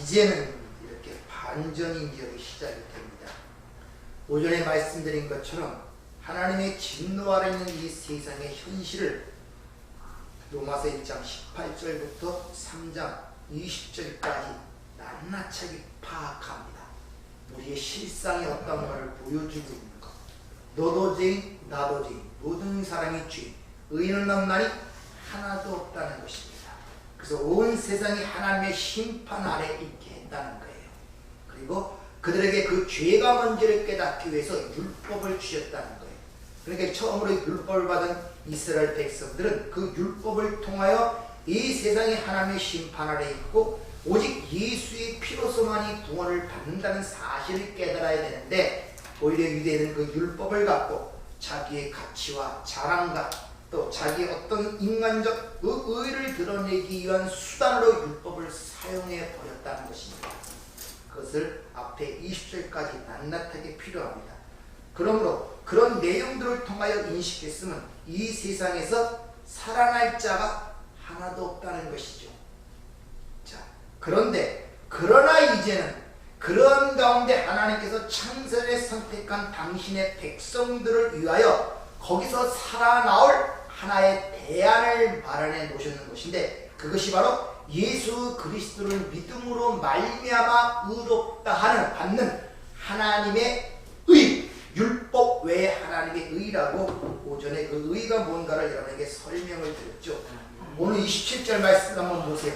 이제는 이렇게 반전이 이제 시작이 됩니다. 오전에 말씀드린 것처럼 하나님의 진노 아래 있는 이 세상의 현실을 로마서 1장 18절부터 3장 20절까지 낱낱하게 파악합니다. 우리의 실상이 어떤가를 보여주고 있는 것. 너도 죄인, 나도 죄인, 모든 사람이 죄인, 의인은 없나니 하나도 없다는 것입니다. 그래서 온 세상이 하나님의 심판 아래 있게 했다는 거예요. 그리고 그들에게 그 죄가 뭔지를 깨닫기 위해서 율법을 주셨다는 거예요. 그러니까 처음으로 율법을 받은 이스라엘 백성들은 그 율법을 통하여 이 세상이 하나님의 심판 아래 있고 오직 예수의 피로서만이 구원을 받는다는 사실을 깨달아야 되는데, 오히려 유대인은 그 율법을 갖고 자기의 가치와 자랑과 또 자기의 어떤 인간적 의의를 드러내기 위한 수단으로 율법을 사용해 버렸다는 것입니다. 그것을 앞에 20절까지 낱낱하게 필요합니다. 그러므로 그런 내용들을 통하여 인식했으면 이 세상에서 살아날 자가 하나도 없다는 것이죠. 자, 그러나 이제는 그런 가운데 하나님께서 창세전에 선택한 당신의 백성들을 위하여 거기서 살아나올 하나의 대안을 마련해 놓으셨는 것인데, 그것이 바로 예수 그리스도를 믿음으로 말미암아 의롭다 하는 받는 하나님의 의, 율법 외에 하나님의 의라고 오전에 그 의가 뭔가를 여러분에게 설명을 드렸죠. 오늘 27절 말씀 한번 보세요.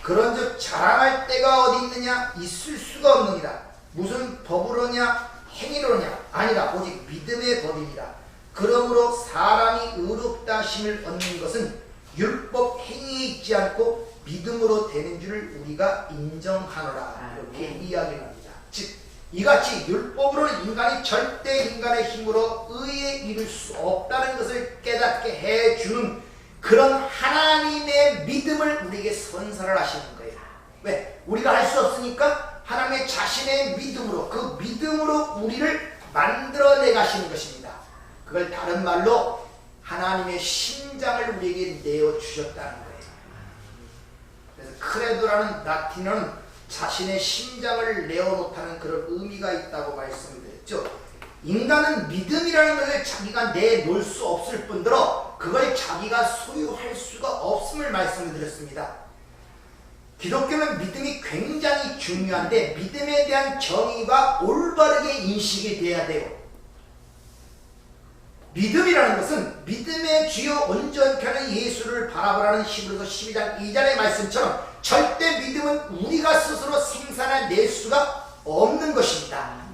그런즉 자랑할 때가 어디 있느냐? 있을 수가 없느니라. 무슨 법으로냐? 행위로냐? 아니라 오직 믿음의 법이니라. 그러므로 사람이 의롭다 하심을 얻는 것은 율법 행위에 있지 않고 믿음으로 되는 줄을 우리가 인정하노라. 이렇게 이야기를 합니다. 즉 이같이 율법으로는 인간이 절대 인간의 힘으로 의에 이를 수 없다는 것을 깨닫게 해주는 그런 하나님의 믿음을 우리에게 선사를 하시는 거예요. 왜? 우리가 할 수 없으니까 하나님의 자신의 믿음으로, 그 믿음으로 우리를 만들어내 가시는 것입니다. 그걸 다른 말로 하나님의 심장을 우리에게 내어주셨다는 거예요. 그래서 크레도라는 라틴어는 자신의 심장을 내어놓다는 그런 의미가 있다고 말씀을 드렸죠. 인간은 믿음이라는 것을 자기가 내놓을 수 없을 뿐더러 그걸 자기가 소유할 수가 없음을 말씀을 드렸습니다. 기독교는 믿음이 굉장히 중요한데 믿음에 대한 정의가 올바르게 인식이 돼야 돼요. 믿음이라는 것은 믿음의 주요 온전케 하는 예수를 바라보라는 히브리서 12장 2절의 말씀처럼 절대 믿음은 우리가 스스로 생산해낼 수가 없는 것입니다.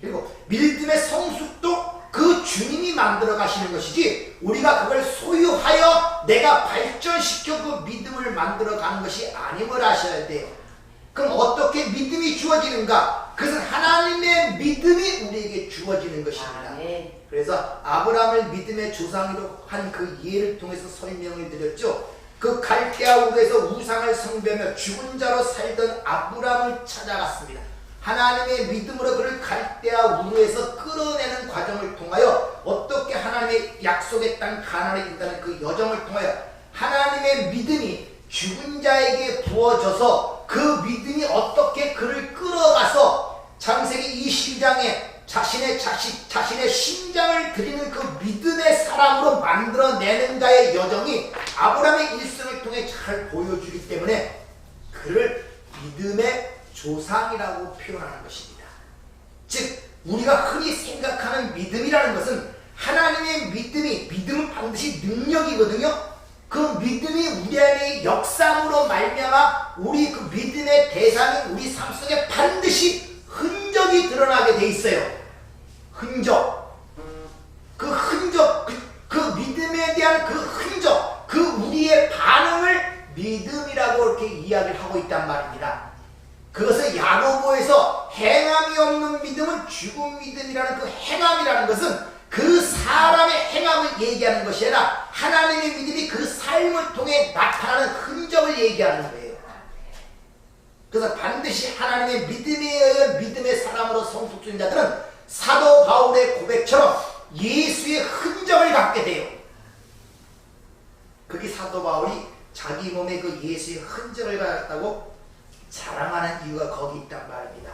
그리고 믿음의 성숙도 그 주님이 만들어 가시는 것이지 우리가 그걸 소유하여 내가 발전시켜 그 믿음을 만들어 가는 것이 아님을 아셔야 돼요. 그럼 어떻게 믿음이 주어지는가? 그것은 하나님의 믿음이 우리에게 주어지는 것입니다. 그래서 아브라함을 믿음의 조상으로 한 그 예를 통해서 설명을 드렸죠. 그 갈대아 우르에서 우상을 숭배하며 죽은 자로 살던 아브라함을 찾아갔습니다. 하나님의 믿음으로 그를 갈대아 우르에서 끌어내는 과정을 통하여 어떻게 하나님의 약속의 땅 가나안에 있다는 그 여정을 통하여 하나님의 믿음이 죽은 자에게 부어져서 그 믿음이 어떻게 그를 끌어가서 창세기 20장에 자신의 자식, 자신의 심장을 드리는 그 믿음의 사람으로 만들어내는 자의 여정이 아브라함의 일생을 통해 잘 보여주기 때문에 그를 믿음의 조상이라고 표현하는 것입니다. 즉 우리가 흔히 생각하는 믿음이라는 것은 하나님의 믿음은 반드시 능력이거든요. 그 믿음이 우리 안에 역사함으로 말미암아 우리 그 믿음의 대상이 우리 삶 속에 반드시 흔적이 드러나게 돼 있어요. 흔적. 그 흔적, 그 믿음에 대한 그 흔적, 그 우리의 반응을 믿음이라고 이렇게 이야기를 하고 있단 말입니다. 그것을 야고보에서 행함이 없는 믿음은 죽은 믿음이라는 그 행함이라는 것은 그 사람의 행함을 얘기하는 것이 아니라 하나님의 믿음이 그 삶을 통해 나타나는 흔적을 얘기하는 거예요. 그래서 반드시 하나님의 믿음에 의한 믿음의 사람으로 성숙된 자들은 사도 바울의 고백처럼 예수의 흔적을 갖게 돼요. 그게 사도 바울이 자기 몸에 그 예수의 흔적을 갖다고 자랑하는 이유가 거기 있단 말입니다.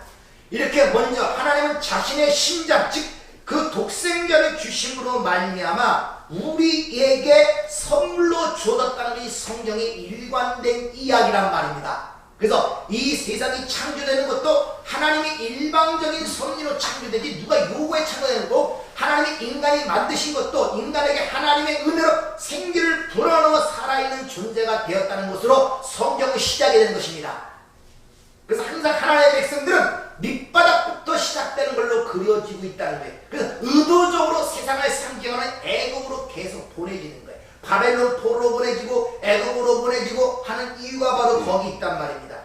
이렇게 먼저 하나님은 자신의 심장, 즉 그 독생자를 주심으로 말미암아 우리에게 선물로 주어졌다는 이 성경의 일관된 이야기란 말입니다. 그래서 이 세상이 창조되는 것도 하나님이 일방적인 섭리로 창조되지 누가 요구에 창조되는 거고, 하나님이 인간이 만드신 것도 인간에게 하나님의 은혜로 생기를 불어넣어 살아있는 존재가 되었다는 것으로 성경은 시작이 되는 것입니다. 그래서 항상 하나님의 백성들은 밑바닥부터 시작되는 걸로 그려지고 있다는 거예요. 그래서 의도적으로 세상을 상징하는 애국으로 계속 보내지는 거예요. 바벨론 포로 보내지고 애국으로 보내지고 하는 이유가 바로 거기 있단 말입니다.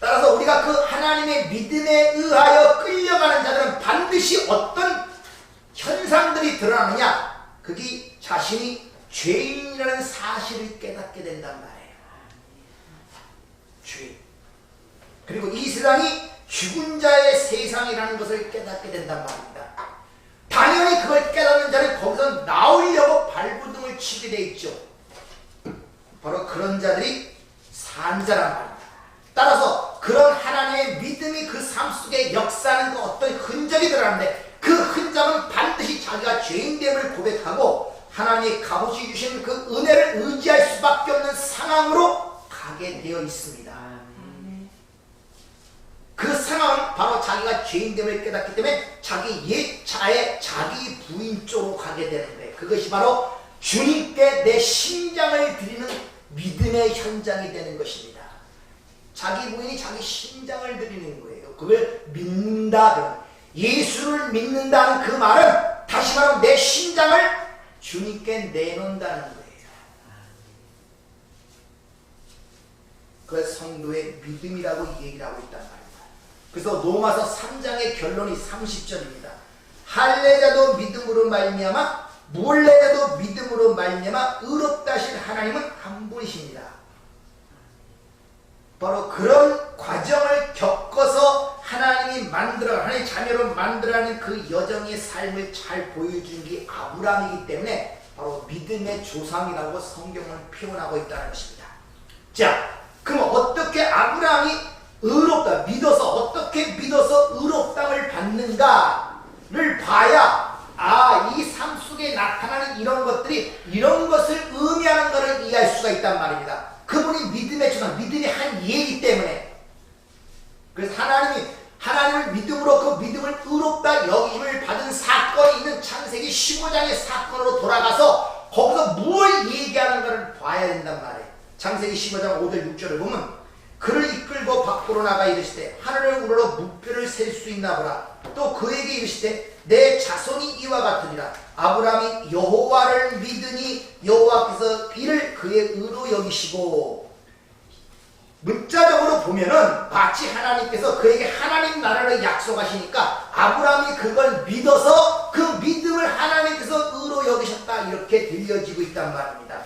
따라서 우리가 그 하나님의 믿음에 의하여 끌려가는 자들은 반드시 어떤 현상들이 드러나느냐, 그게 자신이 죄인이라는 사실을 깨닫게 된단 말이에요. 죄인. 그리고 이 세상이 죽은 자의 세상이라는 것을 깨닫게 된단 말입니다. 당연히 그걸 깨닫는 자는 거기서 나오려고 발부둥을 치게 돼 있죠. 바로 그런 자들이 산 자란 말입니다. 따라서 그런 하나님의 믿음이 그 삶 속에 역사하는 그 어떤 흔적이 드러나는데, 그 흔적은 반드시 자기가 죄인됨을 고백하고 하나님이 값없이 주신 그 은혜를 의지할 수밖에 없는 상황으로 가게 되어 있습니다. 그 상황은 바로 자기가 죄인됨을 깨닫기 때문에 자기 옛 자의 자기 부인 쪽으로 가게 되는 거예요. 그것이 바로 주님께 내 심장을 드리는 믿음의 현장이 되는 것입니다. 자기 부인이 자기 심장을 드리는 거예요. 그걸 믿는다. 예수를 믿는다는 그 말은 다시 말하면 내 심장을 주님께 내놓는다는 거예요. 그래서 성도의 믿음이라고 얘기를 하고 있단 말입니다. 그래서 로마서 3장의 결론이 30절입니다. 할례자도 믿음으로 말미암아 무할례자도 믿음으로 말미암아 의롭다 하신 하나님은 한 분이십니다. 바로 그런 과정을 겪어서 하나님이 하나님 자녀로 만들어가는 그 여정의 삶을 잘 보여준 게 아브라함이기 때문에 바로 믿음의 조상이라고 성경은 표현하고 있다는 것입니다. 자, 그럼 어떻게 아브라함이 의롭다, 어떻게 믿어서 의롭다를 받는가를 봐야 이 삶 속에 나타나는 이런 것들이 이런 것을 의미하는 것을 이해할 수가 있단 말입니다. 그분이 믿음의 조상, 믿음이 한 예이기 때문에. 그래서 하나님을 믿음으로 그 믿음을 의롭다 여김을 받은 사건이 있는 창세기 15장의 사건으로 돌아가서 거기서 무엇을 얘기하는가를 봐야 된단 말이에요. 창세기 15장 5절 6절을 보면 그를 이끌고 밖으로 나가 이르시되 하늘을 우러러 무뼈를 셀 수 있나 보라. 또 그에게 이르시되 내 자손이 이와 같으리라. 아브라함이 여호와를 믿으니 여호와께서 이를 그의 의로 여기시고. 문자적으로 보면은 마치 하나님께서 그에게 하나님 나라를 약속하시니까 아브라함이 그걸 믿어서 그 믿음을 하나님께서 의로 여기셨다, 이렇게 들려지고 있단 말입니다.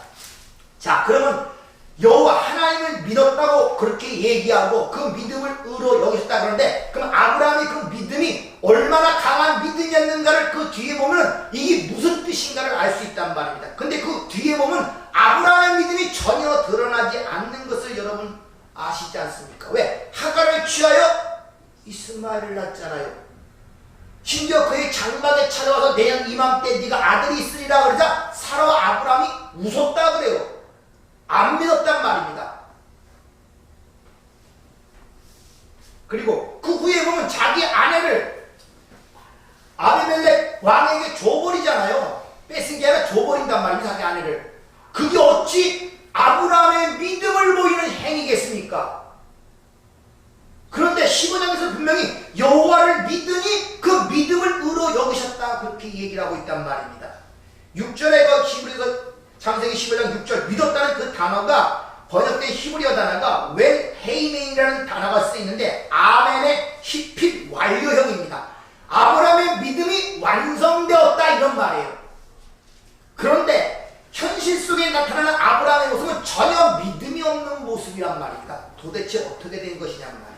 자, 그러면 여호와 하나님을 믿었다고 그렇게 얘기하고 그 믿음을 의로 여기셨다 그러는데, 그럼 아브라함이 그 믿음이 얼마나 강한 믿음이었는가를 그 뒤에 보면 이게 무슨 뜻인가를 알 수 있단 말입니다. 근데 그 뒤에 보면 아브라함의 믿음이 전혀 드러나지 않는 것을 여러분 아시지 않습니까? 왜? 하갈을 취하여 이스마엘을 낳았잖아요. 심지어 그의 장막에 찾아와서 내년 이맘때 네가 아들이 있으리라 그러자 사라와 아브라함이 웃었다 그래요. 안 믿었단 말입니다. 그리고 그 후에 보면 자기 아내를 아비멜렉 왕에게 줘버리잖아요. 뺏은 게 아니라 줘버린단 말입니다. 자기 아내를. 그게 어찌 아브라함의 믿음을 보이는 행위겠습니까? 그런데 15장에서 분명히 여호와를 믿으니 그 믿음을 의로 여기셨다, 그렇게 얘기를 하고 있단 말입니다. 6절에 그 히브리서 창세기 15장 6절 믿었다는 그 단어가 번역된 히브리어 단어가 웬 헤이멘이라는 단어가 쓰이는데 아멘의 히핏 완료형입니다. 아브라함의 믿음이 완성되었다, 이런 말이에요. 그런데 현실 속에 나타나는 아브라함의 모습은 전혀 믿음이 없는 모습이란 말입니다. 도대체 어떻게 된 것이냐는 말이에요.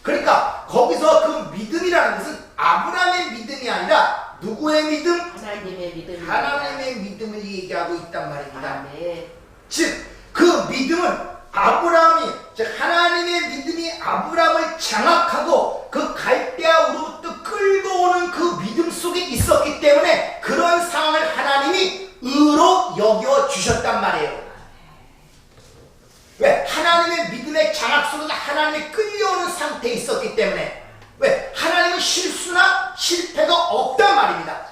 그러니까 거기서 그 믿음이라는 것은 아브라함의 믿음이 아니라 누구의 믿음? 하나님의 믿음. 하나님의 믿음을 얘기하고 있단 말입니다. 아멘. 즉 그 믿음은 아브라함이, 즉 하나님의 믿음이 아브라함을 장악하고 그 갈대아우로부터 끌고 오는 그 믿음 속에 있었기 때문에 그런 상황을 하나님이 의로 여겨주셨단 말이에요. 왜? 하나님의 믿음의 장악 속에서 하나님이 끌려오는 상태에 있었기 때문에. 왜? 하나님은 실수나 실패가 없단 말입니다.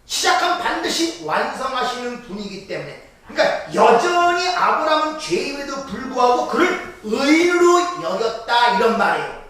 시작하면 반드시 완성하시는 분이기 때문에. 그러니까 여전히 아브라함은 죄임에도 불구하고 그를 의인으로 여겼다, 이런 말이에요.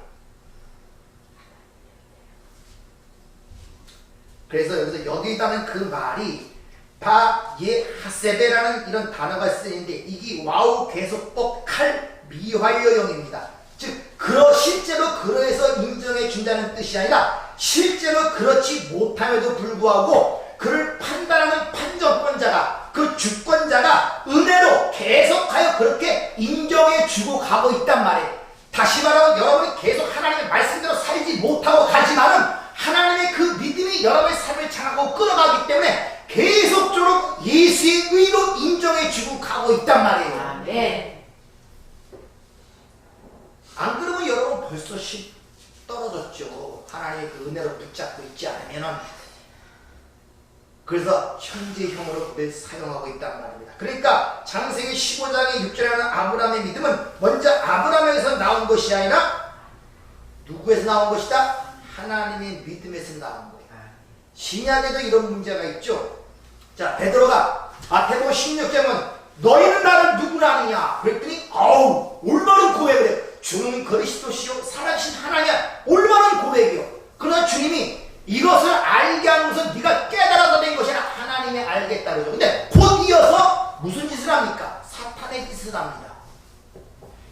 그래서 여기서 여기다는 그 말이 바예하세베라는 이런 단어가 쓰이는데, 이게 와우 계속법 칼 미활료형입니다. 즉 실제로 그러해서 인정해 준다는 뜻이 아니라 실제로 그렇지 못함에도 불구하고 그를 판단하는 판정권자가, 그 주권자가 은혜로 계속하여 그렇게 인정해 주고 가고 있단 말이에요. 다시 말하면 여러분이 계속 하나님의 말씀대로 살지 못하고 가지만은 하나님의 그 믿음이 여러분의 삶을 장악하고 끌어가기 때문에 계속적으로 예수의 의로 인정해 주고 가고 있단 말이에요. 아멘. 안 그러면 여러분 벌써 떨어졌죠. 하나님의 그 은혜로 붙잡고 있지 않으면은. 그래서 현재형으로 그를 사용하고 있단 말입니다. 그러니까 창세기 15장의 6절에 하는 아브라함의 믿음은 먼저 아브라함에서 나온 것이 아니라 누구에서 나온 것이다? 하나님의 믿음에서 나온 거예요. 신약에도 이런 문제가 있죠. 자, 베드로가 마태복음 16장은 너희는 나를 누구나 아느냐 그랬더니 올바른 고백을 해요. 주는 그리스도시요 살아계신 하나님이야. 올바른 고백이요. 그러나 주님이 이것을 알게 하면서 네가 깨달아서 된 것이 아니라 하나님이 알겠다 그러죠. 근데 곧 이어서 무슨 짓을 합니까? 사탄의 짓을 합니다.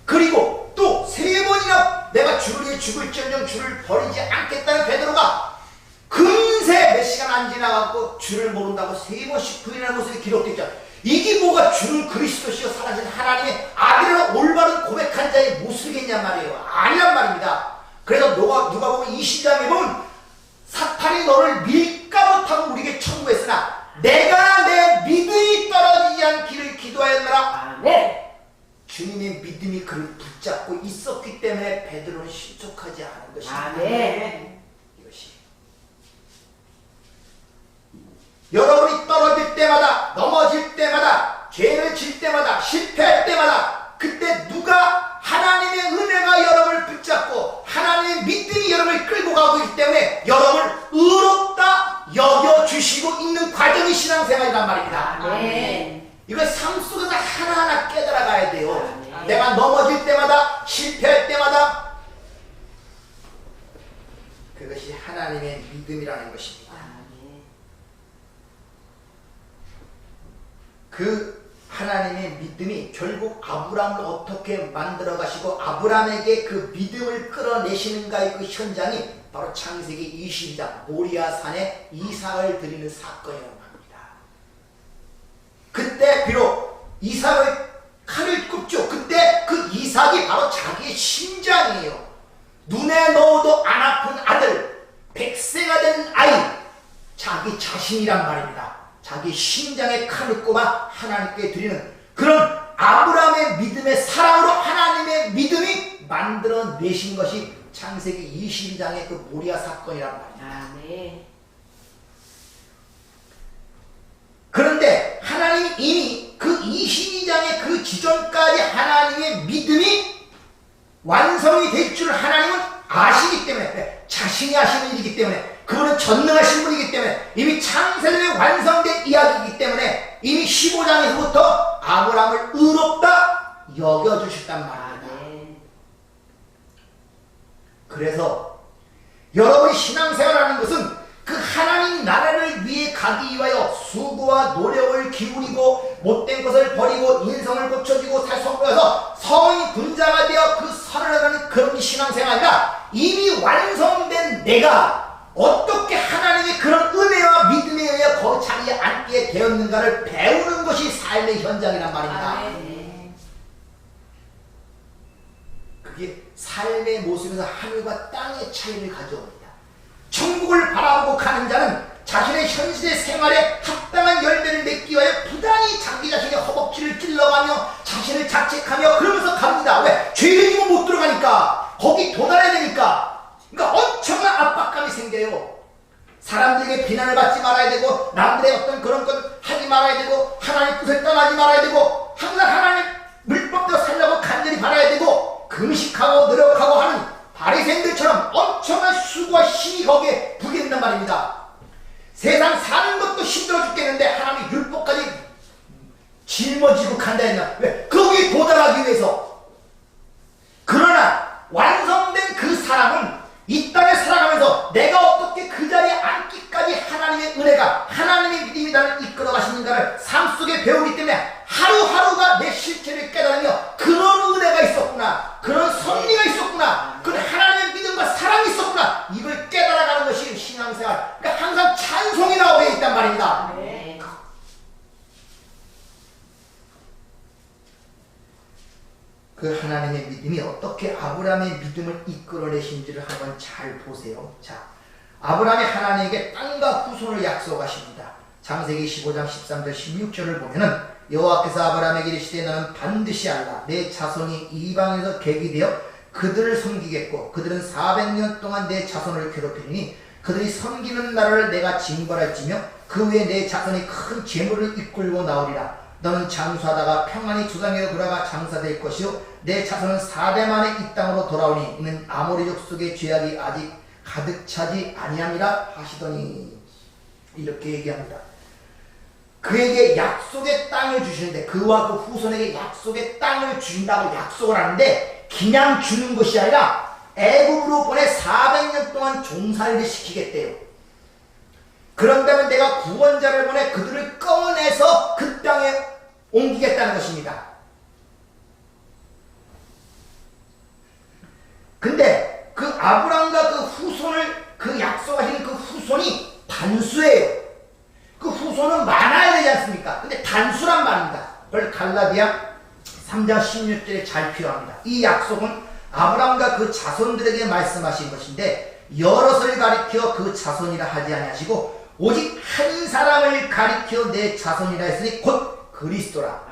그리고 또 3번이나 내가 주를 위해 죽을지언정 주를 버리지 않겠다는 베드로가 금세 몇 시간 안 지나가고 주를 모른다고 3번씩 부인하는 것으로 기록되죠. 이게 뭐가 주는 그리스도시요 살아계신 하나님의 아들을 올바른 고백한 자의 모습이겠냔 말이에요. 아니란 말입니다. 그래서 누가복음 20장에 보면 사탄이 너를 밀가 못하고 우리에게 청구했으나 내가 내 믿음이 떨어지지 않기를 기도하였노라. 아멘. 주님의 믿음이 그를 붙잡고 있었기 때문에 베드로는 실족하지 않은 것입니다. 아멘. 이것이 여러분이 떨어질 때마다, 넘어질 때마다, 죄를 질 때마다, 실패할 때마다 그때 누가 하나님의 은혜가 여러분을 붙잡고 하나님의 믿음이 여러분을 끌고 가고 있기 때문에 여러분을 의롭다 여겨주시고 있는 과정이 신앙생활이란 말입니다. 아멘. 이걸 삶 속에서 하나하나 깨달아가야 돼요. 아멘. 내가 넘어질 때마다, 실패할 때마다 그것이 하나님의 믿음이라는 것입니다. 아멘. 그 하나님의 믿음이 결국 아브라함을 어떻게 만들어 가시고 아브라함에게 그 믿음을 끌어내시는가의 그 현장이 바로 창세기 22장 모리아산에 이삭을 드리는 사건이라고 합니다. 그때 비록 이삭을 칼을 꼽죠. 그때 그 이삭이 바로 자기의 심장이에요. 눈에 넣어도 안 아픈 아들, 100세가 된 아이, 자기 자신이란 말입니다. 자기 심장에 칼을 꼽아 하나님께 드리는 그런 아브라함의 믿음의 사랑으로 하나님의 믿음이 만들어내신 것이 창세기 22장의 그 모리아 사건이란 말입니다. 아멘. 그런데 하나님이 이미 그 22장의 그 지점까지 하나님의 믿음이 완성이 될 줄 하나님은 아시기 때문에, 자신이 하시는 일이기 때문에, 그분은 전능하신 분이기 때문에, 이미 창세전에 완성된 이야기이기 때문에 이미 15장에서부터 아브라함을 의롭다 여겨주셨단 말입니다. 아멘. 그래서 여러분이 신앙생활하는 것은 그 하나님 나라를 위해 가기 위하여 수고와 노력을 기울이고 못된 것을 버리고 인성을 고쳐주고 살성하여서 성인 군자가 되어 그 선을 하는 그런 신앙생활이라 이미 완성된 내가 어떻게 하나님의 그런 은혜와 믿음에 의해 거기 자리에 앉게 되었는가를 배우는 것이 삶의 현장이란 말입니다. 아멘. 그게 삶의 모습에서 하늘과 땅의 차이를 가져옵니다. 천국을 바라보고 가는 자는 자신의 현실의 생활에 합당한 열매를 맺기 위하여 부단히 자기 자신의 허벅지를 찔러가며 자신을 짊어지고 간다 했나? 왜? 거기에 도달하기 위해서. 그러나 완성된 그 사람은 이 땅에 살아가면서 내가 어떻게 그 자리에 앉기까지 하나님의 은혜가, 하나님의 믿음이 나를 이끌어 가시는가를 삶 속에 배우기 때문에 하루하루가 내 실체를 깨달으며 그런 은혜가 있었구나, 그런 섭리가 있었구나, 그런 하나님의 믿음과 사랑이 있었구나, 이걸 깨달아가는 것이 신앙생활. 그러니까 항상 찬송이 나오게 있단 말입니다. 네. 그 하나님의 믿음이 어떻게 아브라함의 믿음을 이끌어내신지를 한번 잘 보세요. 자, 아브라함이 하나님에게 땅과 후손을 약속하십니다. 창세기 15장 13절 16절을 보면은 여호와께서 아브라함에게 이르시되 너는 반드시 알라 내 자손이 이방에서 객이 되어 그들을 섬기겠고 그들은 400년 동안 내 자손을 괴롭히니 그들이 섬기는 나라를 내가 징벌할지며 그 후에 내 자손이 큰 재물을 이끌고 나오리라. 너는 장수하다가 평안히 조상에로 돌아가 장사될 것이요 내 자손은 4대 만에 이 땅으로 돌아오니 이는 아모리족 속의 죄악이 아직 가득 차지 아니함이라 하시더니, 이렇게 얘기합니다. 그에게 약속의 땅을 주시는데, 그와 그 후손에게 약속의 땅을 주신다고 약속을 하는데 그냥 주는 것이 아니라 애굽으로 보내 400년 동안 종살이를 시키겠대요. 그런다면 내가 구원자를 보내 그들을 꺼내서 그 땅에 옮기겠다는 것입니다. 근데 그 아브람과 그 후손을, 그 약속하시는 그 후손이 단수예요. 그 후손은 많아야 되지 않습니까? 근데 단수란 말입니다. 그걸 갈라디아 3장 16절에 잘 표현합니다. 이 약속은 아브람과 그 자손들에게 말씀하신 것인데 여럿을 가리켜 그 자손이라 하지 아니하시고 오직 한 사람을 가리켜 내 자손이라 했으니 곧 그리스도라.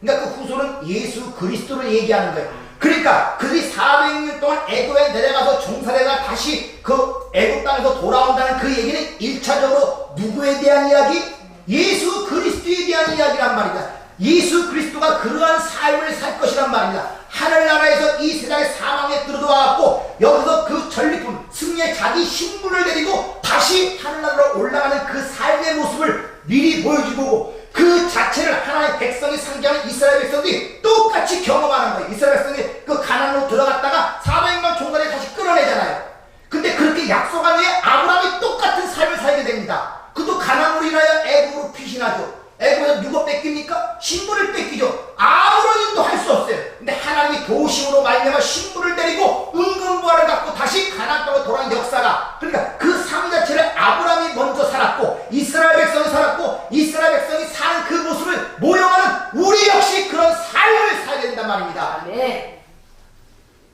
그러니까 그 후손은 예수 그리스도를 얘기하는 거예요. 그러니까 그들이 400년 동안 애굽에 내려가서 종살이가 다시 그 애굽 땅에서 돌아온다는 그 얘기는 1차적으로 누구에 대한 이야기? 예수 그리스도에 대한 이야기란 말이다. 예수 그리스도가 그러한 삶을 살 것이란 말입니다. 하늘나라에서 이 세상의 사망에 들어와갖고 여기서 그 전리품 승리의 자기 신분을 데리고 다시 하늘나라로 올라가는 그 삶의 모습을 미리 보여주고 그 자체를 하나님의 백성이 상징하는 이스라엘 백성들이 똑같이 경험하는 거예요. 이스라엘 백성이 그 가나안으로 들어갔다가 400년 종살이 다시 끌어내잖아요. 근데 그렇게 약속한 후에 아브라함이 똑같은 삶을 살게 됩니다. 그도 가나안으로 인하여 애굽으로 피신하죠. 애굽에서 누가 뺏깁니까? 신부를 뺏기죠. 아무런 일도 할 수 없어요. 근데 하나님이 도심으로 말미암아 신부를 데리고 은근부활을 갖고 다시 가나안 땅으로 돌아온 역사가, 그러니까 그 삶 자체를 아브라함이 먼저 살았고 이스라엘 백성이 살았고 이스라엘 백성이 사는 그 모습을 모형하는 우리 역시 그런 삶을 살게 된단 말입니다. 네.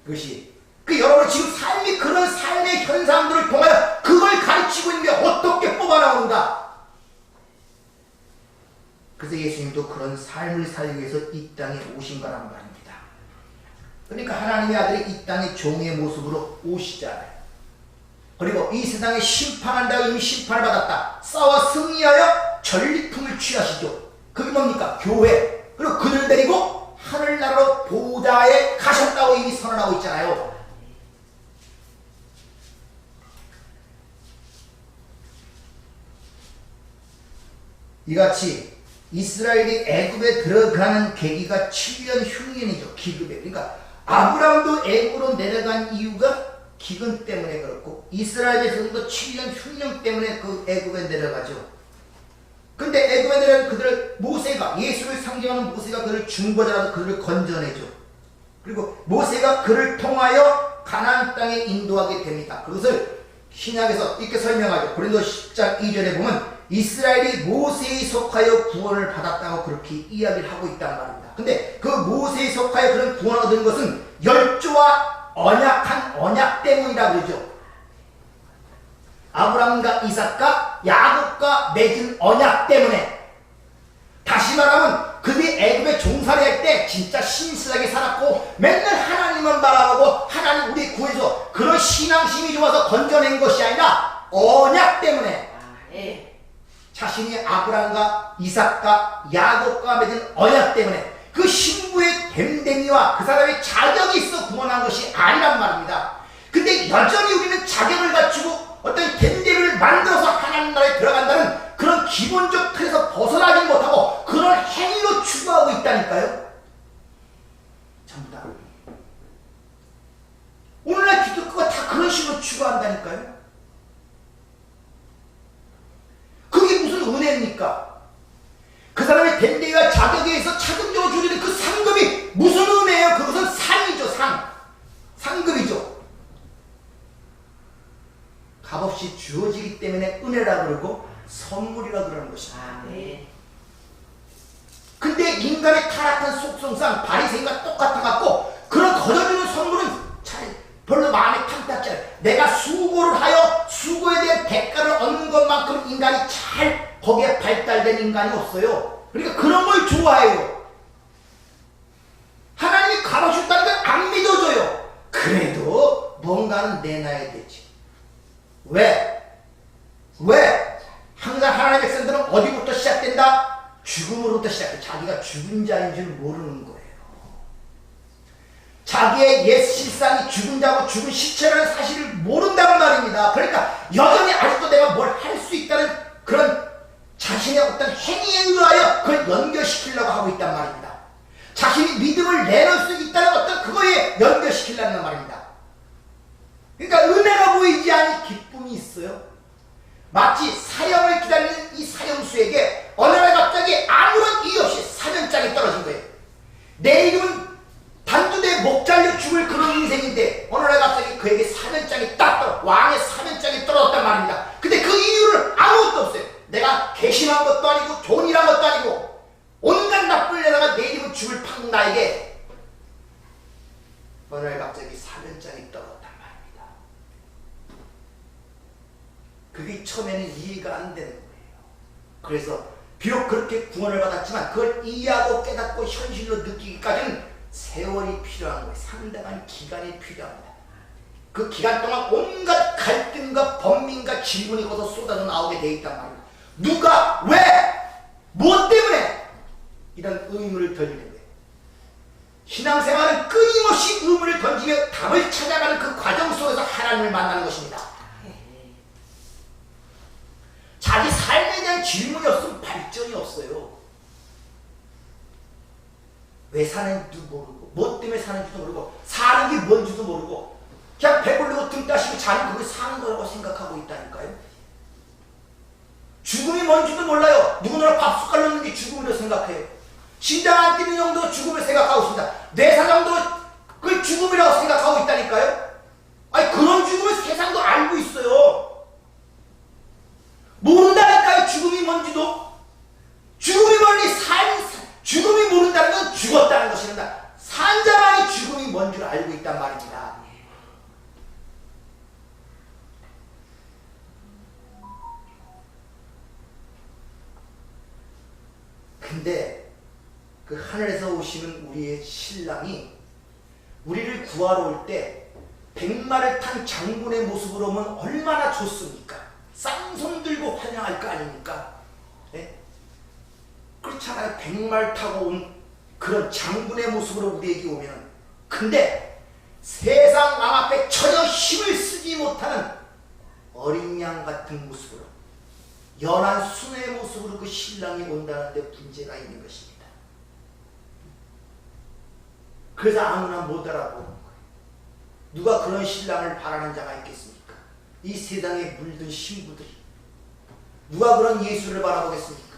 그것이 여러분 지금 삶이 그런 삶의 현상들을 통하여 그걸 가르치고 있는 게 어떻게 뽑아나오는가. 그래서 예수님도 그런 삶을 살기 위해서 이 땅에 오신 거란 말입니다. 그러니까 하나님의 아들이 이 땅에 종의 모습으로 오시잖아요. 그리고 이 세상에 심판한다고 이미 심판을 받았다. 싸워 승리하여 전리품을 취하시죠. 그게 뭡니까? 교회. 그리고 그들 데리고 하늘나라로 보좌에 가셨다고 이미 선언하고 있잖아요. 이같이 이스라엘이 애굽에 들어가는 계기가 7년 흉년이죠. 기근에. 그러니까 아브라함도 애굽으로 내려간 이유가 기근 때문에 그렇고 이스라엘 백성도 7년 흉년 때문에 그 애굽에 내려가죠. 근데 애굽에 내려간 그들을 모세가, 예수를 상징하는 모세가 그를 중보자라서 그들을 건져내죠. 그리고 모세가 그를 통하여 가나안 땅에 인도하게 됩니다. 그것을 신약에서 이렇게 설명하죠. 고린도서 10장 2절에 보면 이스라엘이 모세에 속하여 구원을 받았다고 그렇게 이야기를 하고 있단 말입니다. 근데 그 모세에 속하여 그런 구원을 얻은 것은 열조와 언약한 언약 때문이라 그러죠. 아브라함과 이삭과 야곱과 맺은 언약 때문에. 다시 말하면 그들이 애굽에 종살이할 때 진짜 신실하게 살았고 맨날 하나님만 바라보고 하나님 우리 구해서 그런 신앙심이 좋아서 건져낸 것이 아니라 언약 때문에. 자신이 아브라함과 이삭과 야곱과 맺은 언약 때문에 그 신부의 됨됨이와 그 사람의 자격이 있어 구원한 것이 아니란 말입니다. 근데 여전히 우리는 자격을 갖추고 어떤 됨됨이를 만들어서 하나님 나라에 들어간다는 그런 기본적 틀에서 벗어나지 못하고 그런 행위로 추구하고 한다니까요? 전부 다. 오늘날 기독교가 다 그런 식으로 추구한다니까요? 그게 무슨 은혜입니까? 그 사람의 됨되기와 자격에 의해서 차등적으로 주어지는 그 상급이 무슨 은혜예요? 그것은 상이죠, 상. 상급이죠. 값없이 주어지기 때문에 은혜라 그러고 선물이라 그러는 것입니다. 아멘. 근데 인간의 타락한 속성상 바리새인과 똑같아갖고 그런 거저주는 선물은 잘 별로 마음에 탐탁지 않아요. 내가 수고를 하여 수고에 대한 대가를 얻는 것만큼 인간이 잘 거기에 발달된 인간이 없어요. 그러니까 그런 걸 좋아해요. 하나님이 갚아줬다는 걸 안 믿어줘요. 그래도 뭔가는 내놔야 되지. 왜? 항상 하나님의 백성들은 어디부터 시작된다? 죽음으로부터 시작해. 자기가 죽은 자인 줄 모르는 거예요. 자기의 옛 실상이 죽은 자고 죽은 시체라는 사실을 모른단 말입니다. 그러니까 여전히 아직도 내가 뭘 할 수 있다는 그런 자신의 어떤 행위에 의하여 그걸 연결시키려고 하고 있단 말입니다. 자신이 믿음을 내놓을 수 있다는 어떤 그거에 연결시키려는 말입니다. 그러니까 은혜가 보이지 않는 기쁨이 있어요. 마치 사형을 기다리는 이 사형수에게 어느 날 갑자기 아무런 이유 없이 사면장이 떨어진 거예요. 내 이름은 단두대 목 잘려 죽을 그런 인생인데 어느 날 갑자기 그에게 사면장이 딱 떨어, 왕의 사면장이 떨어졌단 말입니다. 근데 그 이유를 아무것도 없어요. 내가 괘씸한 것도 아니고 좋은 일한 것도 아니고 온갖 나쁜 일에다가 내 이름은 죽을 판 나에게 어느 날 갑자기 사면장이 떨어졌단 말입니다. 그게 처음에는 이해가 안 되는 거예요. 그래서 비록 그렇게 구원을 받았지만 그걸 이해하고 깨닫고 현실로 느끼기까지는 세월이 필요한 거예요. 상당한 기간이 필요합니다. 그 기간 동안 온갖 갈등과 번민과 질문이 거기서 쏟아져 나오게 돼 있단 말이에요. 누가, 왜, 무엇 때문에 이런 의문을 던지는 거예요. 신앙생활은 끊임없이 의문을 던지며 답을 찾아가는 그 과정 속에서 하나님을 만나는 것입니다. 자기 삶에 대한 질문이 없으면 발전이 없어요. 왜 사는지도 모르고 뭐 때문에 사는지도 모르고 사는 게 뭔지도 모르고 그냥 배부르고 등 따시고 자는 그게 사는 거라고 생각하고 있다니까요. 죽음이 뭔지도 몰라요. 누구나 밥 숟갈 넣는 게 죽음이라고 생각해요. 심장 안 뛰는 정도 죽음을 생각하고 있습니다. 뇌사정도 그걸 죽음이라고 생각하고 있다니까요. 아니 그런 죽음을 세상도 알고 있어요. 모른다니까요. 죽음이 뭔지도. 죽음이 멀리 죽음이 모른다는 건 죽었다는 것입니다. 산 자만이 죽음이 뭔 줄 알고 있단 말입니다. 근데 그 하늘에서 오시는 우리의 신랑이 우리를 구하러 올 때 백마를 탄 장군의 모습으로 오면 얼마나 좋습니까? 쌍손 들고 환영할 거 아닙니까? 네? 그렇잖아요. 백마를 타고 온 그런 장군의 모습으로 우리에게 오면. 근데 세상 왕 앞에 전혀 힘을 쓰지 못하는 어린 양 같은 모습으로 연한 순의 모습으로 그 신랑이 온다는데 문제가 있는 것입니다. 그래서 아무나 못 알아보는 거예요. 누가 그런 신랑을 바라는 자가 있겠습니까? 이 세상에 물든 신부들이 누가 그런 예수를 바라보겠습니까?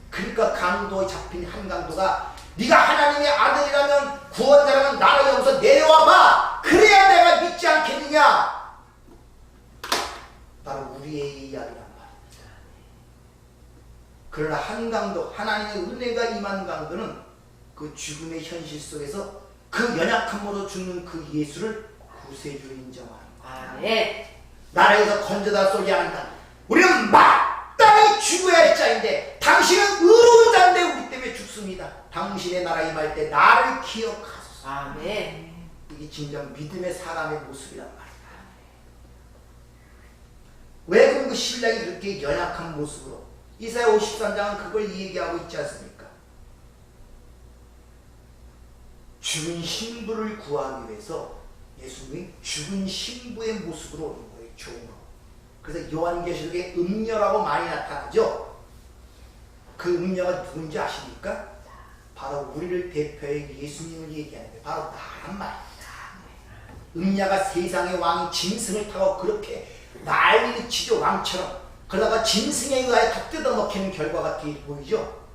그러니까 강도에 잡힌 한 강도가 네가 하나님의 아들이라면 구원자라면 나를 여기서 내려와봐. 그래야 내가 믿지 않겠느냐. 바로 우리의 이야기란 말입니다. 그러나 한 강도, 하나님의 은혜가 임한 강도는 그 죽음의 현실 속에서 그 연약함으로 죽는 그 예수를 구세주로 인정하는 거야. 아멘. 나라에서 건져다 쏘지 않는다. 우리는 마땅히 죽어야 할 자인데 당신은 의로운 자인데 우리 때문에 죽습니다. 당신의 나라 임할 때 나를 기억하소서. 아멘. 이게 진정 믿음의 사람의 모습이란 말이야. 왜 그럼 그 신랑이 그렇게 연약한 모습으로 이사야 53장은 그걸 얘기하고 있지 않습니까? 죽은 신부를 구하기 위해서 예수님이 죽은 신부의 모습으로 오는 거예요. 종으로. 그래서 요한계시록에 음녀라고 많이 나타나죠. 그 음녀가 누군지 아십니까? 바로 우리를 대표해 예수님을 얘기하는 게 바로 나란 말입니다. 음녀가 세상의 왕이 짐승을 타고 그렇게 난리를 치죠. 왕처럼. 그러다가 짐승에 의하여 다 뜯어먹히는 결과가 뒤에 보이죠.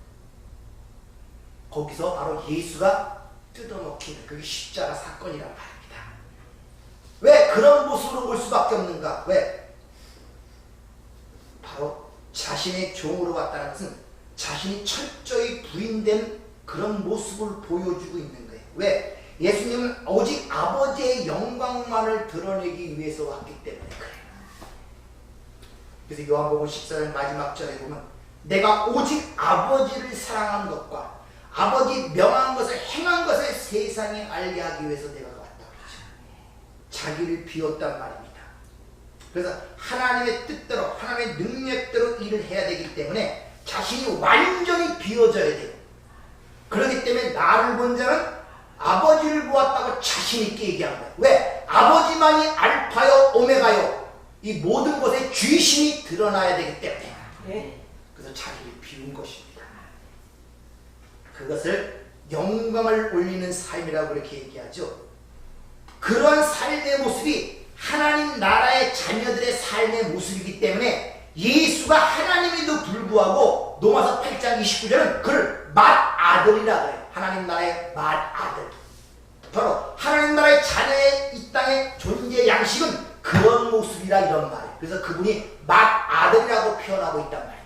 거기서 바로 예수가 뜯어먹히는 그게 십자가 사건이란 말입니다. 왜 그런 모습으로 올 수밖에 없는가? 왜? 바로 자신의 종으로 왔다는 것은 자신이 철저히 부인된 그런 모습을 보여주고 있는 거예요. 왜? 예수님은 오직 아버지의 영광만을 드러내기 위해서 왔기 때문에 그래요. 그래서 요한복음 14장 마지막 절에 보면 내가 오직 아버지를 사랑한 것과 아버지 명한 것을 행한 것을 세상에 알게 하기 위해서 내가 왔다 그러죠. 자기를 비웠단 말입니다. 그래서 하나님의 뜻대로 하나님의 능력대로 일을 해야 되기 때문에 자신이 완전히 비워져야 돼요. 그렇기 때문에 나를 본 자는 아버지를 보았다고 자신 있게 얘기한 거예요. 왜? 아버지만이 알파요 오메가요. 이 모든 것에 주심이 드러나야 되기 때문에. 네. 그래서 자기를 비운 것입니다. 그것을 영광을 올리는 삶이라고 그렇게 얘기하죠. 그러한 삶의 모습이 하나님 나라의 자녀들의 삶의 모습이기 때문에 예수가 하나님에도 불구하고 로마서 8장 29절은 그를 맏아들이라 그래요. 하나님 나라의 맏아들. 바로 하나님 나라의 자녀의 이 땅의 존재 양식은 그런 모습이라 이런 말이에요. 그래서 그분이 맏아들이라고 표현하고 있단 말입니다.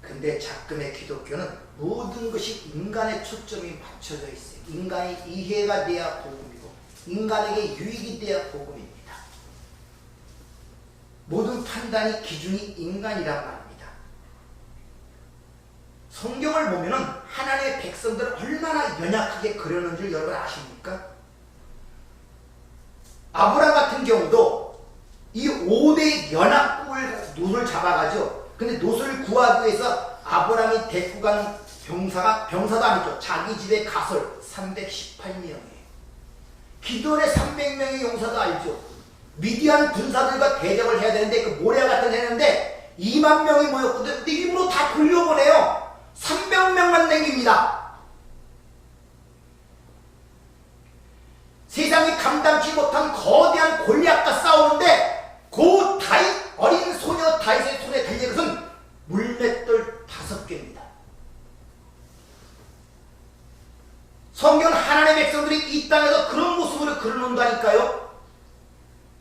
근데 작금의 기독교는 모든 것이 인간의 초점이 맞춰져 있어요. 인간이 이해가 돼야 복음이고 인간에게 유익이 돼야 복음입니다. 모든 판단이 기준이 인간이란 말입니다. 성경을 보면은 하나님의 백성들을 얼마나 연약하게 그려놓은 줄 여러분 아십니까? 아브라함 같은 경우도 이 5대 연합국을 노를 잡아가죠. 근데 노를 구하기 위해서 아브라함이 데리고 가는 병사도 아니죠. 자기 집에 가설 318명이에요. 기도원의 300명의 용사도 알죠. 미디안 군사들과 대적을 해야 되는데 그 모래 같은 했는데 2만 명이 모였거든요. 근데 일부러 다 돌려보내요. 300명만 남깁니다. 세상이 감당치 못한 거대한 골리앗과 싸우는데 그 다윗 어린 소녀 다윗의 손에 달린 것은 물맷돌 5개입니다. 성경 하나님의 백성들이 이 땅에서 그런 모습으로 그려놓는다니까요.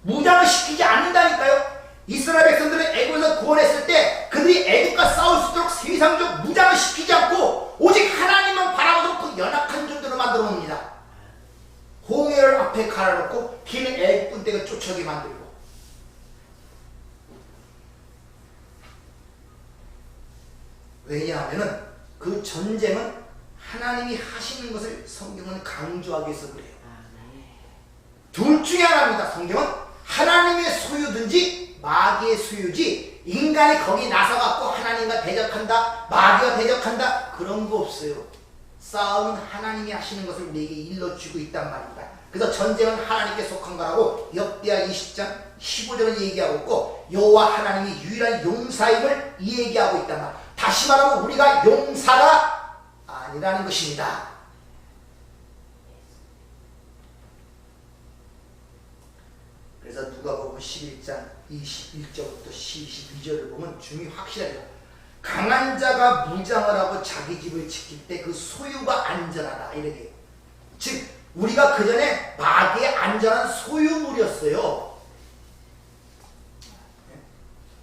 무장을 시키지 않는다니까요. 이스라엘 백성들은 애굽에서 구원했을 때 그들이 애굽과 싸울 수 있도록 세상적 무장을 시키지 않고 오직 하나님만 바라보도록 그 연약한 존재로 만들어 놓습니다. 홍해를 앞에 갈아놓고 긴 애굽 군대가 쫓아오게 만들고. 왜냐하면 그 전쟁은 하나님이 하시는 것을 성경은 강조하기 위해서 그래요. 둘 중에 하나입니다. 성경은 하나님의 소유든지 마귀의 소유지 인간이 거기 나서갖고 하나님과 대적한다, 마귀와 대적한다 그런 거 없어요. 싸움은 하나님이 하시는 것을 우리에게 일러주고 있단 말입니다. 그래서 전쟁은 하나님께 속한 거라고 역대하 20장 15절은 얘기하고 있고 여호와 하나님이 유일한 용사임을 얘기하고 있단 말. 다시 말하면 우리가 용사가 아니라는 것입니다. 그래서 누가복음 11장 21절부터 22절을 보면 중이 확실하죠. 강한 자가 무장을 하고 자기 집을 지킬 때 그 소유가 안전하다 이렇게. 즉 우리가 그 전에 마귀의 안전한 소유물이었어요.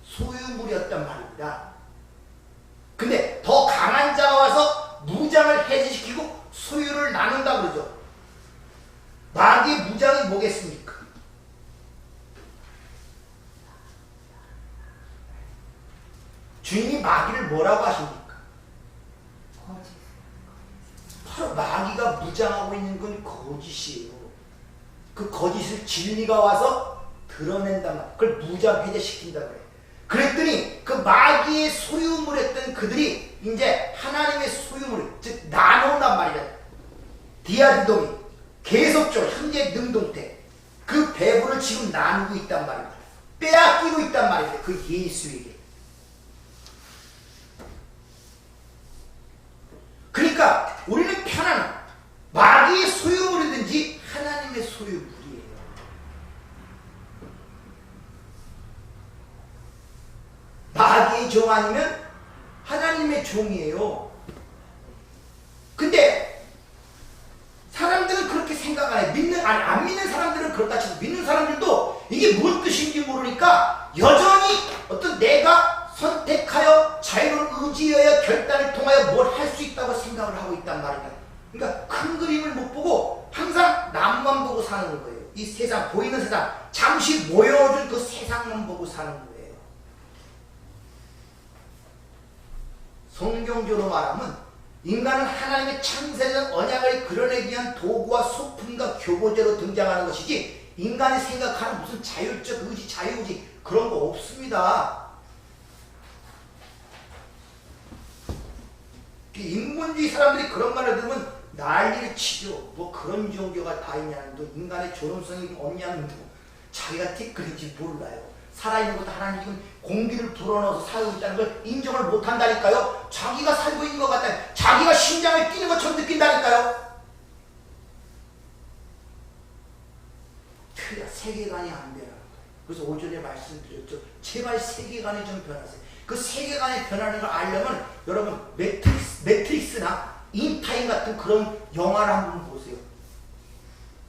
소유물이었단 말입니다. 근데 더 강한 자가 와서 무장을 해제시키고 소유를 나눈다 그러죠. 마귀의 무장이 뭐겠습니까? 주인이 마귀를 뭐라고 하십니까? 바로 마귀가 무장하고 있는 건 거짓이에요. 그 거짓을 진리가 와서 드러낸단 말이에요. 그걸 무장 해제시킨다 그래요. 그랬더니 그 마귀의 소유물이었던 그들이 이제 하나님의 소유물, 즉 나눠온단 말이에요. 디아디돔이 계속적으로 현재 능동태 그 배부를 지금 나누고 있단 말입니다. 빼앗기고 있단 말이에요. 그 예수에게. 그러니까 우리는 편안한 마귀의 소유물이든지 하나님의 소유물이에요. 마귀의 종 아니면 하나님의 종이에요. 근데 사람들은 그렇게 생각 안 해. 안 믿는 사람들은 그렇다 치고 믿는 사람들도 이게 무슨 뜻인지 모르니까 여전히 어떤 내가 선택하여 자유를 의지하여 결단을 통하여 뭘 할 수 있다고 생각을 하고 있단 말이야. 그러니까 큰 그림을 못 보고 항상 남만 보고 사는 거예요. 이 세상, 보이는 세상, 잠시 모여줄 그 세상만 보고 사는 거예요. 성경적으로 말하면 인간은 하나님의 창세된 언약을 그려내기 위한 도구와 소품과 교보제로 등장하는 것이지 인간이 생각하는 무슨 자율적 의지, 자유의지 그런 거 없습니다. 인본주의 사람들이 그런 말을 들으면 난리를 치죠. 뭐 그런 종교가 다 있냐는 둥, 인간의 존엄성이 없냐는 둥, 자기가 티끌인지 몰라요. 살아있는 것도 하나님은 공기를 불어넣어서 살고 있다는 걸 인정을 못한다니까요. 자기가 살고 있는 것 같다. 자기가 심장을 뛰는 것처럼 느낀다니까요. 세계관이 안 변하는 거예요. 그래서 오전에 말씀드렸죠. 제발 세계관이 좀 변하세요. 그 세계관이 변하는 걸 알려면 여러분 매트릭스나 인타임 같은 그런 영화를 한번 보세요.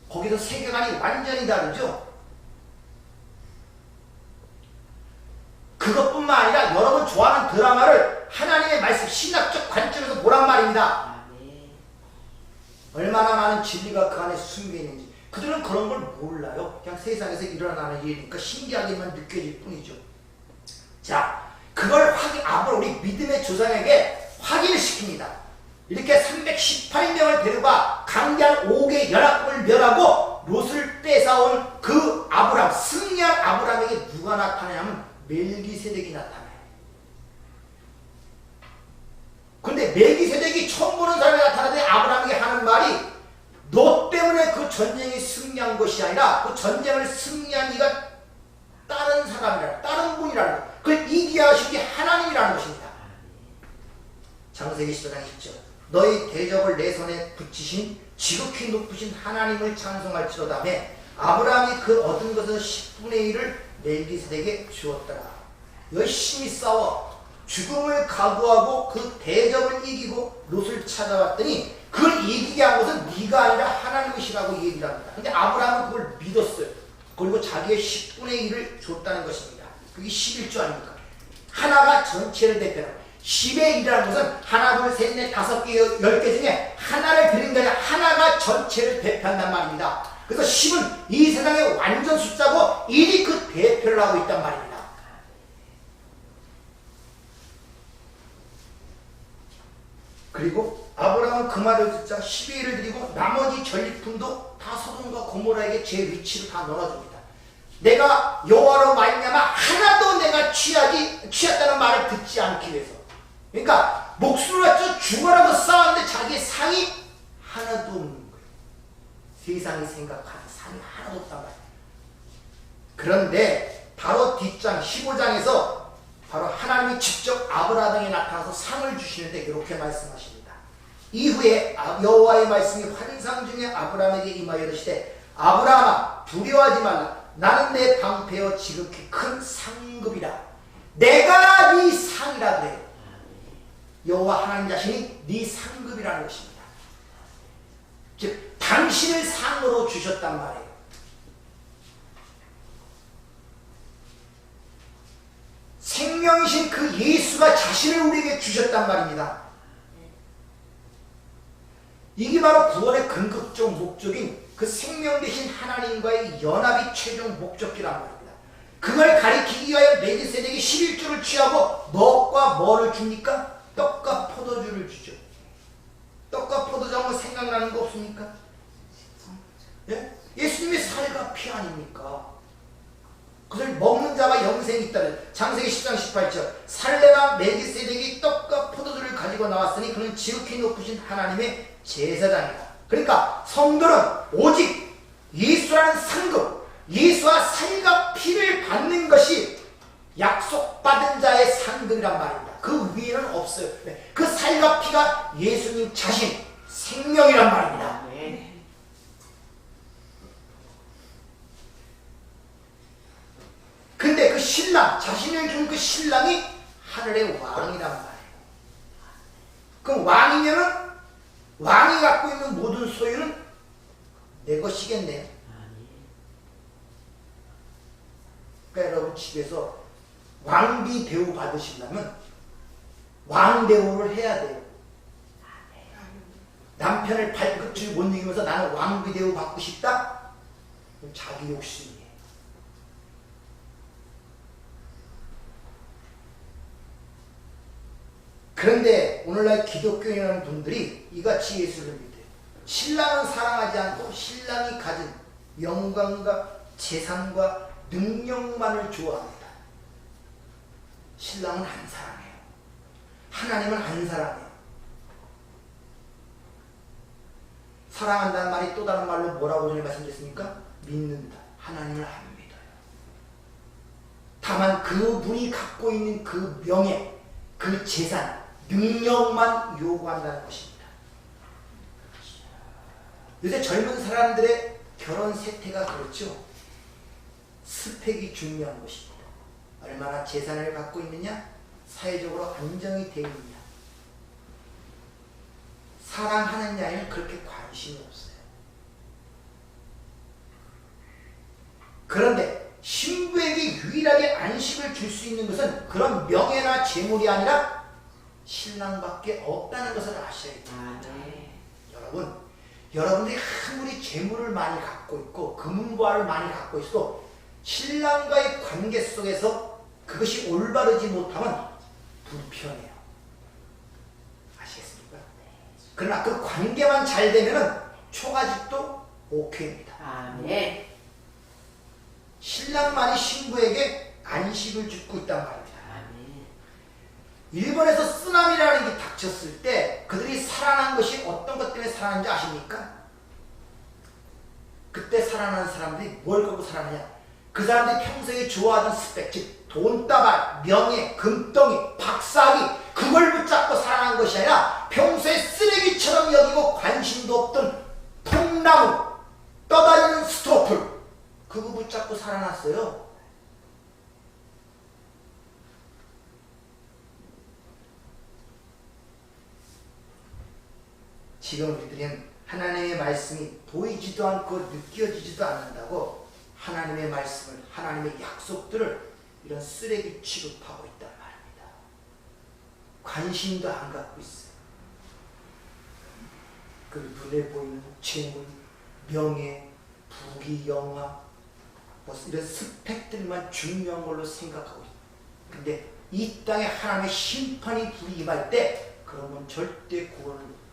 거기서 세계관이 완전히 다르죠. 그것뿐만 아니라 여러분 좋아하는 드라마를 하나님의 말씀 신학적 관점에서 보란 말입니다. 얼마나 많은 진리가 그 안에 숨겨 있는지. 그들은 그런 걸 몰라요. 그냥 세상에서 일어나는 일이니까 신기하게만 느껴질 뿐이죠. 자, 그걸 우리 믿음의 조상에게 확인을 시킵니다. 이렇게 318명을 데려가 강대한 5개의 연합군을 멸하고 롯을 뺏어온 그 아브람, 승리한 아브람에게 누가 나타나냐면 멜기세덱이 나타나요. 근데 멜기세덱이 처음 보는 사람이 나타나는데 아브람에게 하는 말이 너 때문에 그 전쟁이 승리한 것이 아니라 그 전쟁을 승리한 이가 다른 사람이라, 다른 분이라는 것. 그걸 이기게 하신 게 하나님이라는 것입니다. 창세기 14장 10절. 너희 대적을 내 손에 붙이신 지극히 높으신 하나님을 찬송할지로다며 아브라함이 그 얻은 것의 10분의 1을 멜기세덱에게 주었더라. 열심히 싸워 죽음을 각오하고 그 대적을 이기고 롯을 찾아왔더니 그걸 이기게 한 것은 네가 아니라 하나님이시라고 얘기를 합니다. 근데 아브라함은 그걸 믿었어요. 그리고 자기의 10분의 1을 줬다는 것입니다. 그게 11조 아닙니까? 하나가 전체를 대표하는 10의 1이라는 것은 하나, 둘, 셋, 넷, 5개, 10개 중에 하나를 드린 게 아니라 하나가 전체를 대표한단 말입니다. 그래서 10은 이 세상의 완전 숫자고 1이 그 대표를 하고 있단 말입니다. 그리고 아브라함은 그 말을 듣자 10의 1을 드리고 나머지 전리품도 다 소돔과 고모라에게 제 위치로 다 넣어줍니다. 내가 여호와로 말미암아 하나도 내가 취했다는 말을 듣지 않기 위해서. 그러니까 목숨을 바쳐 죽어라고 싸웠는데 자기의 상이 하나도 없는 거예요. 세상이 생각하는 상이 하나도 없단 말이에요. 그런데 바로 뒷장 15장에서 바로 하나님이 직접 아브라함에게 나타나서 상을 주시는데 이렇게 말씀하십니다. 이후에 여호와의 말씀이 환상 중에 아브라함에게 임하여 이르시되 아브라함아 두려워하지 말라. 나는 내 방패여 지극히 큰 상급이라. 내가 네 상이라 그래요. 여호와 하나님 자신이 네 상급이라는 것입니다. 즉 당신을 상으로 주셨단 말이에요. 생명이신 그 예수가 자신을 우리에게 주셨단 말입니다. 이게 바로 구원의 근극적 목적인 그 생명 되신 하나님과의 연합이 최종 목적이란 말입니다. 그걸 가리키기 위하여 멜기세덱이 11조를 취하고 너과 뭐를 줍니까? 떡과 포도주를 주죠. 떡과 포도주 하면 생각나는 거 없습니까? 예? 예수님의 살과 피 아닙니까? 그걸 먹는 자가 영생이 있다는 창세기 10장 18절. 살레나 멜기세덱이 떡과 포도주를 가지고 나왔으니 그는 지극히 높으신 하나님의 제사장이다. 그러니까 성도는 오직 예수라는 상급, 예수와 살과 피를 받는 것이 복받은 자의 상급이란 말입니다. 그 위에는 없어요. 그 살과 피가 예수님 자신 생명이란 말입니다. 아멘. 근데 그 신랑, 자신을 준 그 신랑이 하늘의 왕이란 말이에요. 그럼 왕이면은 왕이 갖고 있는 모든 소유는 내 것이겠네요. 그러니까 여러분 집에서 왕비 대우 받으시려면 왕 대우를 해야 돼요. 남편을 발끝을 못 이기면서 나는 왕비 대우 받고 싶다? 그럼 자기 욕심이에요. 그런데 오늘날 기독교인이라는 분들이 이같이 예수를 믿어요. 신랑은 사랑하지 않고 신랑이 가진 영광과 재산과 능력만을 좋아합니다. 신랑은 안 사랑해요. 하나님은 안 사랑해요. 사랑한다는 말이 또 다른 말로 뭐라고 전에 말씀드렸습니까? 믿는다. 하나님을 안 믿어요. 다만 그분이 갖고 있는 그 명예, 그 재산, 능력만 요구한다는 것입니다. 요새 젊은 사람들의 결혼 세태가 그렇죠. 스펙이 중요한 것입니다. 얼마나 재산을 갖고 있느냐, 사회적으로 안정이 되어 있느냐. 사랑하느냐에는 그렇게 관심이 없어요. 그런데 신부에게 유일하게 안식을 줄 수 있는 것은 그런 명예나 재물이 아니라 신랑밖에 없다는 것을 아셔야 됩니다. 여러분들이 아무리 재물을 많이 갖고 있고 금은보화를 많이 갖고 있어도 신랑과의 관계 속에서 그것이 올바르지 못하면 불편해요. 아시겠습니까? 그러나 그 관계만 잘 되면은 초가집도 오케이입니다. 아멘. 신랑만이 신부에게 안식을 주고 있단 말입니다. 아멘. 일본에서 쓰나미라는 게 닥쳤을 때 그들이 살아난 것이 어떤 것 때문에 살아난지 아십니까? 그때 살아난 사람들이 뭘 갖고 살아나냐? 그 사람들이 평소에 좋아하던 스펙, 즉 돈다발, 명예, 금덩이, 박사기, 그걸 붙잡고 살아난 것이 아니라 평소에 쓰레기처럼 여기고 관심도 없던 통나무, 떠다니는 스토플, 그거 붙잡고 살아났어요. 지금 우리들은 하나님의 말씀이 보이지도 않고 느껴지지도 않는다고 하나님의 말씀을, 하나님의 약속들을 이런 쓰레기 취급하고 있단 말입니다. 관심도 안 갖고 있어요. 그 눈에 보이는 재물, 명예, 부귀, 영화, 뭐 이런 스펙들만 중요한 걸로 생각하고 있어요. 근데 이 땅에 하나님의 심판이 불이 임할 때 그러면 절대 구원을 못해요.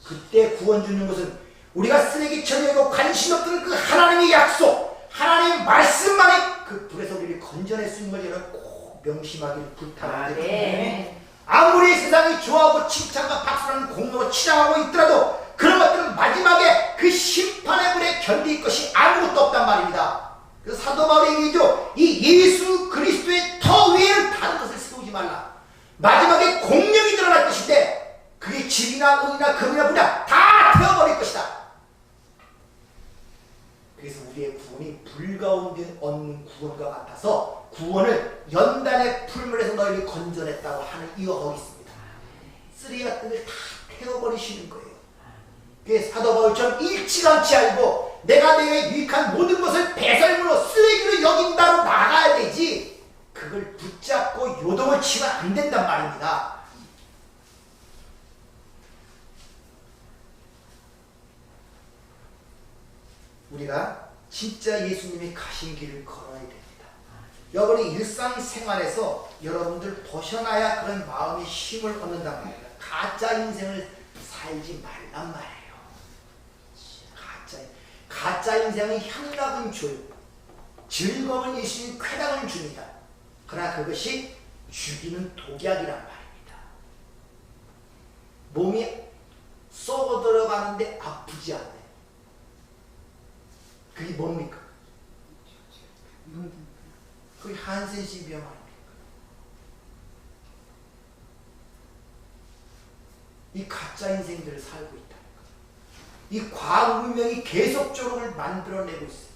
그때 구원 주는 것은 우리가 쓰레기처럼 여기고 관심 없던 그 하나님의 약속, 하나님의 말씀만이 그 불에서 우리를 건져낼 수 있는 걸 여러분 꼭 명심하기를 부탁드립니다. 네. 아무리 세상이 좋아하고 칭찬과 박수라는 공로로 치장하고 있더라도 그런 것들은 마지막에 그 심판의 불에 견딜 것이 아무것도 없단 말입니다. 그래서 사도 바울이 얘기죠. 이 예수 그리스도의 터 위에는 다른 것을 세우지 말라. 마지막에 공력이 드러날 것인데 그게 집이나 은이나 금이나 부자 다 태워버릴 것이다. 그래서 우리의 구원이 불 가운데 얻는 구원과 같아서 구원을 연단의 풀물에서 너희를 건져냈다고 하는 이유가 있습니다. 쓰레기 같은 걸 다 태워버리시는 거예요. 그래서 사도 바울처럼 일찌감치 알고 내가 내게 유익한 모든 것을 배설물로 쓰레기로 여긴다로 나가야 되지 그걸 붙잡고 요동을 치면 안 된단 말입니다. 우리가 진짜 예수님이 가신 길을 걸어야 됩니다. 여러분이 일상생활에서 여러분들 벗어나야 그런 마음의 힘을 얻는단 말이에요. 가짜 인생을 살지 말란 말이에요. 가짜 인생은 향락은 줘요. 즐거움을 예수님 쾌락을 줍니다. 그러나 그것이 죽이는 독약이란 말입니다. 몸이 썩어 들어가는데 아프지 않아요. 그게 뭡니까? 그게 한센시 병 아닙니까? 이 가짜 인생들을 살고 있다. 이 과학 문명이 계속적으로 만들어내고 있어요.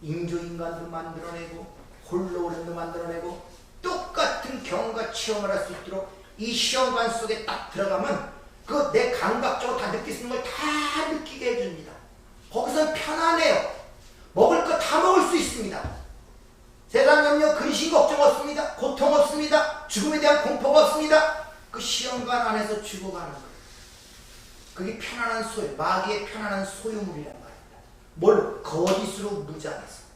인조인간도 만들어내고 홀로그램도 만들어내고 똑같은 경험과 체험을 할 수 있도록 이 시험관 속에 딱 들어가면 그 내 감각적으로 다 느낄 수 있는 걸 다 느끼게 해줍니다. 거기서 편안해요. 먹을 거 다 먹을 수 있습니다. 세상 염려, 근심, 걱정 없습니다. 고통 없습니다. 죽음에 대한 공포가 없습니다. 그 시험관 안에서 죽어가는 거예요. 그게 편안한 소유, 마귀의 편안한 소유물이란 말입니다. 뭘? 거짓으로 무장해서.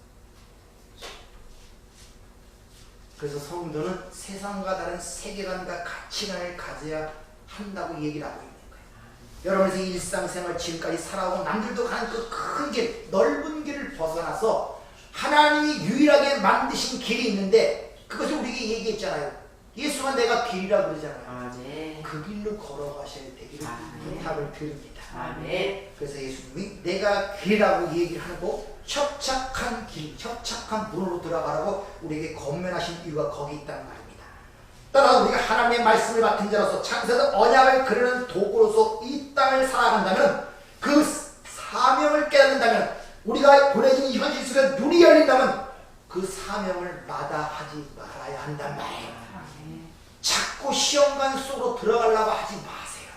그래서 성도는 세상과 다른 세계관과 가치관을 가져야 한다고 얘기를 하고 있는 거예요. 여러분의 일상생활 지금까지 살아오고 남들도 가는 그 큰 길, 넓은 길을 벗어나서 하나님이 유일하게 만드신 길이 있는데 그것을 우리에게 얘기했잖아요. 예수가 내가 길이라고 그러잖아요. 아멘. 그 길로 걸어가셔야 되기를 아멘. 부탁을 드립니다. 아멘. 그래서 예수님이 내가 길이라고 얘기를 하고 협착한 길, 협착한 문으로 들어가라고 우리에게 권면하신 이유가 거기 있다는 말입니다. 따라서 우리가 하나님의 말씀을 맡은 자로서 창세에서 언약을 그리는 도구로서 이 땅을 살아간다면 그 사명을 깨닫는다면 우리가 보내진 이 현실 속에 눈이 열린다면 그 사명을 마다하지 말아야 한단 말이에요. 자꾸 시험관 속으로 들어가려고 하지 마세요.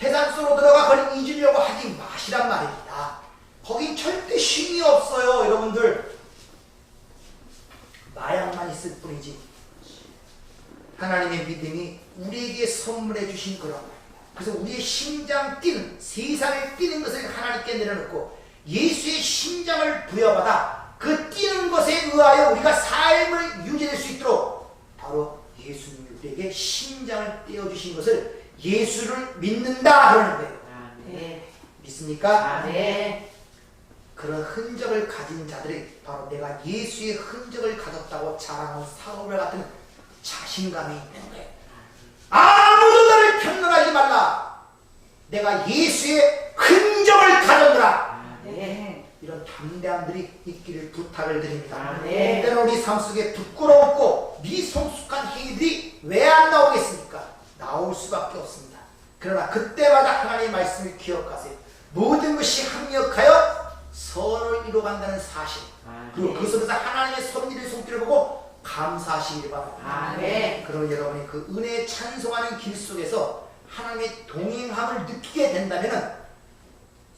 회상 속으로 들어가 그걸 잊으려고 하지 마시란 말입니다. 거긴 절대 쉼이 없어요. 여러분들 마약만 있을 뿐이지 하나님의 믿음이 우리에게 선물해 주신 거라고. 그래서 우리의 심장 뛰는, 세상에 뛰는 것을 하나님께 내려놓고 예수의 심장을 부여받아 그 뛰는 것에 의하여 우리가 삶을 유지할 수 있도록 바로 예수님이 우리에게 심장을 떼어주신 것을 예수를 믿는다 그러는 거예요. 아멘. 믿습니까? 아멘. 그런 흔적을 가진 자들이 바로 내가 예수의 흔적을 가졌다고 자랑하는 사울과 같은 자신감이 있는 거예요. 아무도 나를 편론하지 말라. 내가 예수의 흔적을 가졌노라. 아멘. 이런 담대함들이 있기를 부탁을 드립니다. 아멘. 때로 우리 삶 속에 부끄럽고 미성숙한 행위들이 왜 안 나오겠습니까? 나올 수밖에 없습니다. 그러나 그때마다 하나님의 말씀을 기억하세요. 모든 것이 합력하여 선을 이루어간다는 사실, 그리고 그 속에서 하나님의 섭리를 손길을 보고 감사하시길 바랍니다. 아멘. 그럼 여러분이 그 은혜에 찬송하는 길 속에서 하나님의 동행함을 느끼게 된다면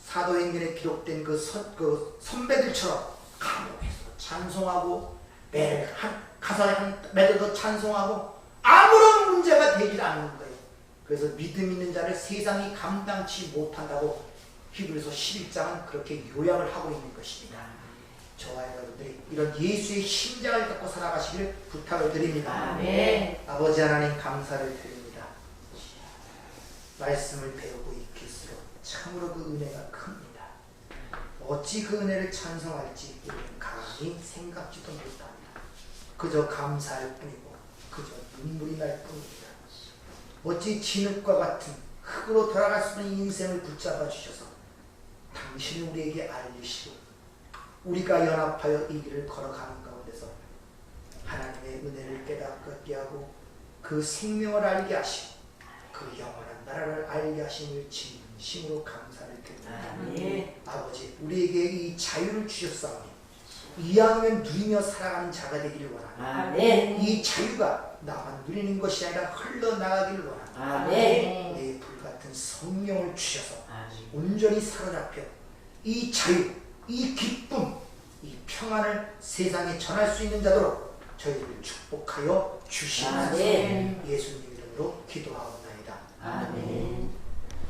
사도행전에 기록된 그 선배들처럼 감옥에서 찬송하고 매를 가사에 한 매도 찬송하고 아무런 문제가 되질 않는 거예요. 그래서 믿음 있는 자를 세상이 감당치 못한다고 히브리서 11장은 그렇게 요약을 하고 있는 것입니다. 저와 여러분들이 이런 예수의 심장을 갖고 살아가시기를 부탁을 드립니다. 아멘. 아버지 하나님 감사를 드립니다. 말씀을 배우고 익힐수록 참으로 그 은혜가 큽니다. 어찌 그 은혜를 찬송할지 우리는 감히 생각지도 못합니다. 그저 감사할 뿐이고 그저 눈물이 날 뿐입니다. 어찌 진흙과 같은 흙으로 돌아갈 수 있는 인생을 붙잡아 주셔서 당신이 우리에게 알리시고 우리가 연합하여 이 길을 걸어가는 가운데서 하나님의 은혜를 깨닫게 하고 그 생명을 알게 하시고 그 영원한 나라를 알게 하심을 진심으로 감사를 드립니다. 아멘. 아버지 우리에게 이 자유를 주셨사오니 이왕이면 누리며 살아가는 자가 되기를 원합니다. 아멘. 이 자유가 나만 누리는 것이 아니라 흘러나가기를 원합니다. 아멘. 우리의 불같은 성령을 주셔서 아멘. 온전히 사로잡혀 이 자유, 이 기쁨, 이 평안을 세상에 전할 수 있는 자도록 저희를 축복하여 주시옵소서. 아멘. 예수님 이름으로 기도하옵나이다. 아멘.